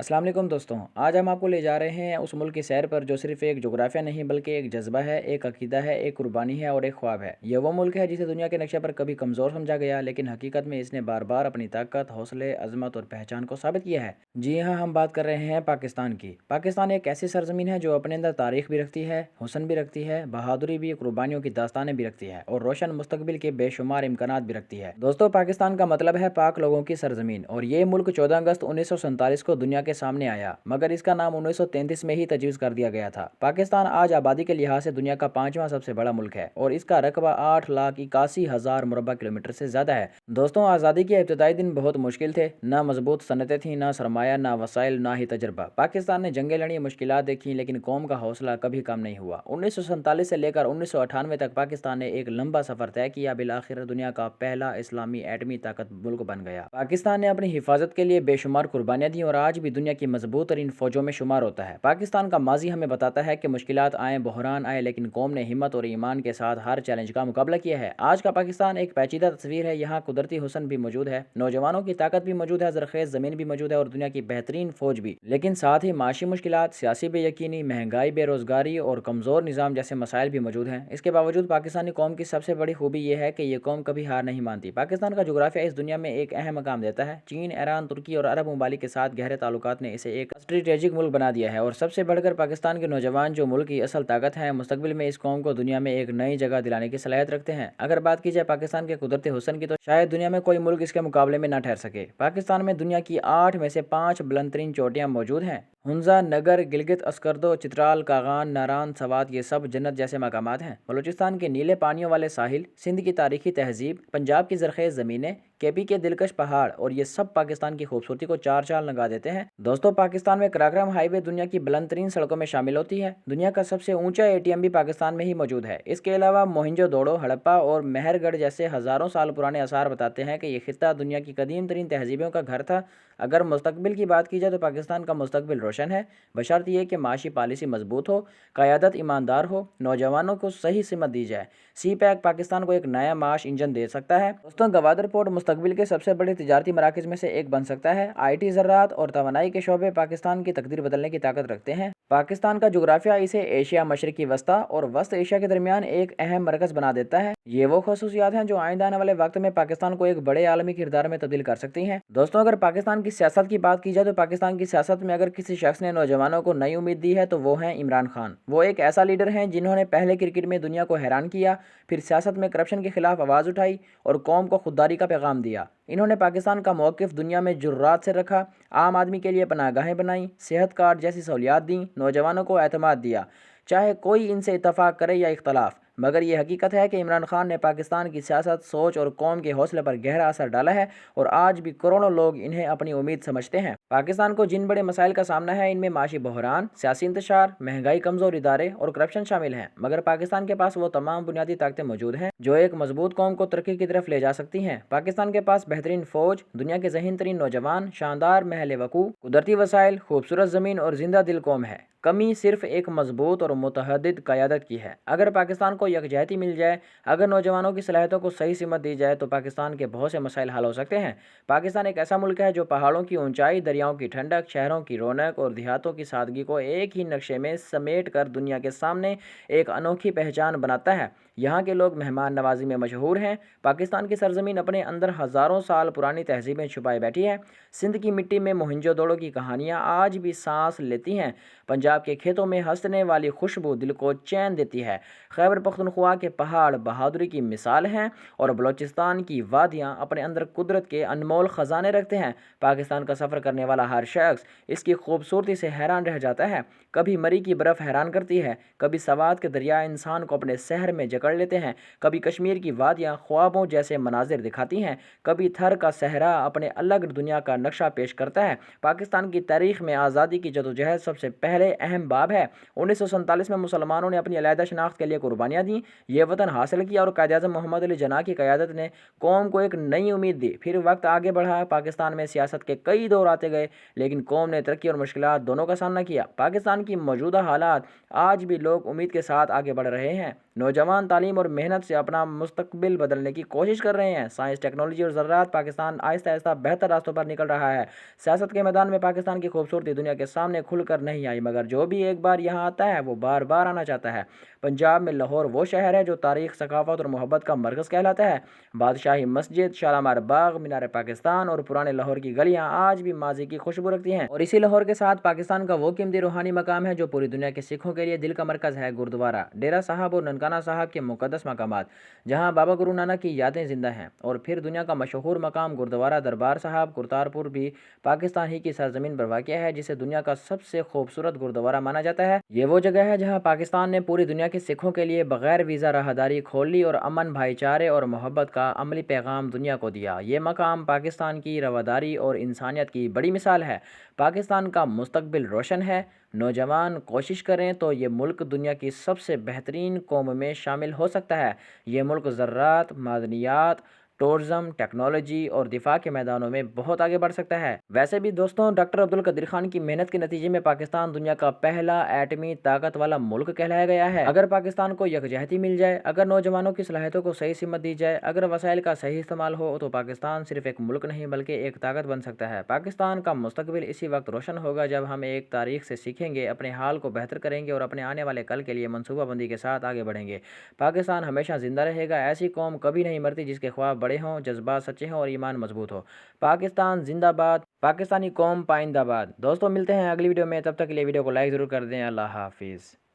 السلام علیکم دوستوں، آج ہم آپ کو لے جا رہے ہیں اس ملک کی سیر پر جو صرف ایک جغرافیہ نہیں بلکہ ایک جذبہ ہے، ایک عقیدہ ہے، ایک قربانی ہے اور ایک خواب ہے۔ یہ وہ ملک ہے جسے دنیا کے نقشے پر کبھی کمزور سمجھا گیا، لیکن حقیقت میں اس نے بار بار اپنی طاقت، حوصلے، عظمت اور پہچان کو ثابت کیا ہے۔ جی ہاں، ہم بات کر رہے ہیں پاکستان کی۔ پاکستان ایک ایسی سرزمین ہے جو اپنے اندر تاریخ بھی رکھتی ہے، حسن بھی رکھتی ہے، بہادری بھی، قربانیوں کی داستانیں بھی رکھتی ہے اور روشن مستقبل کے بے شمار امکانات بھی رکھتی ہے۔ دوستو، پاکستان کا مطلب ہے پاک لوگوں کی سرزمین، اور یہ ملک 14 اگست 1947 کو دنیا کے سامنے آیا، مگر اس کا نام 1933 میں ہی تجویز کر دیا گیا تھا۔ پاکستان آج آبادی کے لحاظ سے دنیا کا 5واں سب سے بڑا ملک ہے اور اس کا رقبہ 8,81,000 مربع کلومیٹر سے زیادہ ہے۔ دوستوں، آزادی کے ابتدائی دن بہت مشکل تھے۔ نہ مضبوط صنعتیں تھیں، نہ سرمایہ، نہ وسائل، نہ ہی تجربہ۔ پاکستان نے جنگیں لڑیں، مشکلات دیکھیں، لیکن قوم کا حوصلہ کبھی کم نہیں ہوا۔ 1947 سے لے کر 1998 تک پاکستان نے ایک لمبا سفر طے کیا، بالآخر دنیا کا پہلا اسلامی ایٹمی طاقت ملک بن گیا۔ پاکستان نے اپنی حفاظت کے لیے بے شمار قربانیاں دیں اور آج بھی دنیا کی مضبوط ترین فوجوں میں شمار ہوتا ہے۔ پاکستان کا ماضی ہمیں بتاتا ہے کہ مشکلات آئیں، بحران آئے، لیکن قوم نے ہمت اور ایمان کے ساتھ ہر چیلنج کا مقابلہ کیا ہے۔ آج کا پاکستان ایک پیچیدہ تصویر ہے۔ یہاں قدرتی حسن بھی موجود ہے، نوجوانوں کی طاقت بھی موجود ہے، زرخیز زمین بھی موجود ہے اور دنیا کی بہترین فوج بھی، لیکن ساتھ ہی معاشی مشکلات، سیاسی بے یقینی، مہنگائی، بے روزگاری اور کمزور نظام جیسے مسائل بھی موجود ہیں۔ اس کے باوجود پاکستانی قوم کی سب سے بڑی خوبی یہ ہے کہ یہ قوم کبھی ہار نہیں مانتی۔ پاکستان کا جغرافیہ اس دنیا میں ایک اہم مقام دیتا ہے۔ چین، ایران، ترکی اور عرب ممالک کے ساتھ گہرے تعلقات نے اسے ایک اسٹریٹجک ملک بنا دیا ہے، اور سب سے بڑھ کر پاکستان کے نوجوان جو ملک کی اصل طاقت ہیں، مستقبل میں اس قوم کو دنیا میں ایک نئی جگہ دلانے کی صلاحیت رکھتے ہیں۔ اگر بات کی جائے پاکستان کے قدرتی حسن کی تو شاید دنیا میں کوئی ملک اس کے مقابلے میں نہ ٹھہر سکے۔ پاکستان میں دنیا کی 8 میں سے 5 بلند ترین چوٹیاں موجود ہیں۔ ہنزا، نگر، گلگت، اسکردو، چترال، کاغان، ناران، سوات، یہ سب جنت جیسے مقامات ہیں۔ بلوچستان کے نیلے پانیوں والے ساحل، سندھ کی تاریخی تہذیب، پنجاب کی زرخیز زمینیں، کے پی کے دلکش پہاڑ، اور یہ سب پاکستان کی خوبصورتی کو چار چاند لگا دیتے ہیں۔ دوستو، پاکستان میں کراکرم ہائی وے دنیا کی بلند ترین سڑکوں میں شامل ہوتی ہے۔ دنیا کا سب سے اونچا اے ٹی ایم بھی پاکستان میں ہی موجود ہے۔ اس کے علاوہ موہنجو دوڑو، ہڑپا اور مہر گڑھ جیسے ہزاروں سال پرانے آثار بتاتے ہیں کہ یہ خطہ دنیا کی قدیم ترین تہذیبوں کا گھر تھا۔ اگر مستقبل کی بات کی جائے تو پاکستان کا مستقبل روشن ہے، بشرط یہ کہ معاشی پالیسی مضبوط ہو، قیادت ایماندار ہو، نوجوانوں کو صحیح سمت دی جائے۔ سی پیک پاکستان کو ایک نیا معاش انجن دے سکتا ہے۔ دوستوں، گوادر پورٹ مستقبل کے سب سے بڑے تجارتی مراکز میں سے ایک بن سکتا ہے۔ آئی ٹی، زراعت اور توانائی کے شعبے پاکستان کی تقدیر بدلنے کی طاقت رکھتے ہیں۔ پاکستان کا جغرافیہ اسے ایشیا، مشرقی وسطیٰ اور وسط ایشیا کے درمیان ایک اہم مرکز بنا دیتا ہے۔ یہ وہ خصوصیات ہیں جو آئندہ آنے والے وقت میں پاکستان کو ایک بڑے عالمی کردار میں تبدیل کر سکتی ہیں۔ دوستوں، اگر پاکستان کی سیاست کی بات کی جائے تو پاکستان کی سیاست میں اگر کسی شخص نے نوجوانوں کو نئی امید دی ہے تو وہ ہیں عمران خان۔ وہ ایک ایسا لیڈر ہیں جنہوں نے پہلے کرکٹ میں دنیا کو حیران کیا، پھر سیاست میں کرپشن کے خلاف آواز اٹھائی اور قوم کو خودداری کا پیغام دیا۔ انہوں نے پاکستان کا موقف دنیا میں جرات سے رکھا، عام آدمی کے لیے پناہ گاہیں بنائیں، صحت کارڈ جیسی سہولیات دیں، نوجوانوں کو اعتماد دیا، چاہے کوئی ان سے اتفاق کرے یا اختلاف۔ مگر یہ حقیقت ہے کہ عمران خان نے پاکستان کی سیاست، سوچ اور قوم کے حوصلے پر گہرا اثر ڈالا ہے، اور آج بھی کروڑوں لوگ انہیں اپنی امید سمجھتے ہیں۔ پاکستان کو جن بڑے مسائل کا سامنا ہے، ان میں معاشی بحران، سیاسی انتشار، مہنگائی، کمزور ادارے اور کرپشن شامل ہیں، مگر پاکستان کے پاس وہ تمام بنیادی طاقتیں موجود ہیں جو ایک مضبوط قوم کو ترقی کی طرف لے جا سکتی ہیں۔ پاکستان کے پاس بہترین فوج، دنیا کے ذہین ترین نوجوان، شاندار محل وقوع، قدرتی وسائل، خوبصورت زمین اور زندہ دل قوم ہے۔ کمی صرف ایک مضبوط اور متحدد قیادت کی ہے۔ اگر پاکستان کو یکجہتی مل جائے، اگر نوجوانوں کی صلاحیتوں کو صحیح سمت دی جائے تو پاکستان کے بہت سے مسائل حل ہو سکتے ہیں۔ پاکستان ایک ایسا ملک ہے جو پہاڑوں کی اونچائی، دریاؤں کی ٹھنڈک، شہروں کی رونق اور دیہاتوں کی سادگی کو ایک ہی نقشے میں سمیٹ کر دنیا کے سامنے ایک انوکھی پہچان بناتا ہے۔ یہاں کے لوگ مہمان نوازی میں مشہور ہیں۔ پاکستان کی سرزمین اپنے اندر ہزاروں سال پرانی تہذیبیں چھپائے بیٹھی ہے۔ سندھ کی مٹی میں موہنجو دوڑو کی کہانیاں آج بھی سانس لیتی ہیں۔ پنجاب کے کھیتوں میں ہنسنے والی خوشبو دل کو چین دیتی ہے۔ خیبر پختونخوا کے پہاڑ بہادری کی مثال ہیں، اور بلوچستان کی وادیاں اپنے اندر قدرت کے انمول خزانے رکھتے ہیں۔ پاکستان کا سفر کرنے والا ہر شخص اس کی خوبصورتی سے حیران رہ جاتا ہے۔ کبھی مری کی برف حیران کرتی ہے، کبھی سوات کے دریا انسان کو اپنے سحر میں جکڑ لیتے ہیں، کبھی کشمیر کی وادیاں خوابوں جیسے مناظر دکھاتی ہیں، کبھی تھر کا صحرا اپنے الگ دنیا کا نقشہ پیش کرتا ہے۔ پاکستان کی تاریخ میں آزادی کی جدوجہد سب سے پہلے اہم باب ہے۔ 1947 میں مسلمانوں نے اپنی علیحدہ شناخت کے لیے قربانیاں دیں، یہ وطن حاصل کیا، اور قائد اعظم محمد علی جناح کی قیادت نے قوم کو ایک نئی امید دی۔ پھر وقت آگے بڑھا، پاکستان میں سیاست کے کئی دور آتے گئے، لیکن قوم نے ترقی اور مشکلات دونوں کا سامنا کیا۔ پاکستان کی موجودہ حالات آج بھی لوگ امید کے ساتھ آگے بڑھ رہے ہیں۔ نوجوان تعلیم اور محنت سے اپنا مستقبل بدلنے کی کوشش کر رہے ہیں۔ سائنس، ٹیکنالوجی اور زراعت پاکستان آہستہ آہستہ بہتر راستوں پر نکل رہا ہے۔ سیاست کے میدان میں پاکستان کی خوبصورتی دنیا کے سامنے کھل کر نہیں آئی، مگر جو بھی ایک بار یہاں آتا ہے وہ بار بار آنا چاہتا ہے۔ پنجاب میں لاہور وہ شہر ہے جو تاریخ، ثقافت اور محبت کا مرکز کہلاتا ہے۔ بادشاہی مسجد، شالامار باغ، مینار پاکستان اور پرانے لاہور کی گلیاں آج بھی ماضی کی خوشبو رکھتی ہیں، اور اسی لاہور کے ساتھ پاکستان کا وہ قیمتی روحانی مقام ہے جو پوری دنیا کے سکھوں کے لیے دل کا مرکز ہے، گردوارہ، ڈیرہ صاحب اور ننکانہ صاحب کے مقدس مقامات، جہاں بابا گرو نانک کی یادیں زندہ ہیں۔ اور پھر دنیا کا مشہور مقام گردوارہ دربار صاحب، کرتارپور بھی پاکستان ہی کی سرزمین پر واقع ہے، جسے دنیا کا سب سے خوبصورت گردوارہ مانا جاتا ہے۔ یہ وہ جگہ ہے جہاں پاکستان نے پوری دنیا کے سکھوں کے لیے بغیر ویزا راہداری کھول لی اور امن، بھائی چارے اور محبت کا عملی پیغام دنیا کو دیا۔ یہ مقام پاکستان کی رواداری اور انسانیت کی بڑی مثال ہے۔ پاکستان کا مستقبل روشن ہے۔ نوجوان کوشش کریں تو یہ ملک دنیا کی سب سے بہترین قوم میں شامل ہو سکتا ہے۔ یہ ملک زراعت، معدنیات، ٹورزم، ٹیکنالوجی اور دفاع کے میدانوں میں بہت آگے بڑھ سکتا ہے۔ ویسے بھی دوستوں، ڈاکٹر عبدالقدیر خان کی محنت کے نتیجے میں پاکستان دنیا کا پہلا ایٹمی طاقت والا ملک کہلایا گیا ہے۔ اگر پاکستان کو یکجہتی مل جائے، اگر نوجوانوں کی صلاحیتوں کو صحیح سمت دی جائے، اگر وسائل کا صحیح استعمال ہو، تو پاکستان صرف ایک ملک نہیں بلکہ ایک طاقت بن سکتا ہے۔ پاکستان کا مستقبل اسی وقت روشن ہوگا جب ہم ایک تاریخ سے سیکھیں گے، اپنے حال کو بہتر کریں گے اور اپنے آنے والے کل کے لیے منصوبہ بندی کے ساتھ آگے بڑھیں گے۔ پاکستان ہمیشہ زندہ رہے گا۔ ایسی قوم کبھی نہیں مرتی جس کے خواب بڑے ہوں، جذبات سچے ہوں اور ایمان مضبوط ہو۔ پاکستان زندہ باد، پاکستانی قوم پائندہ باد۔ دوستوں، ملتے ہیں اگلی ویڈیو میں، تب تک کے لیے ویڈیو کو لائک ضرور کر دیں۔ اللہ حافظ۔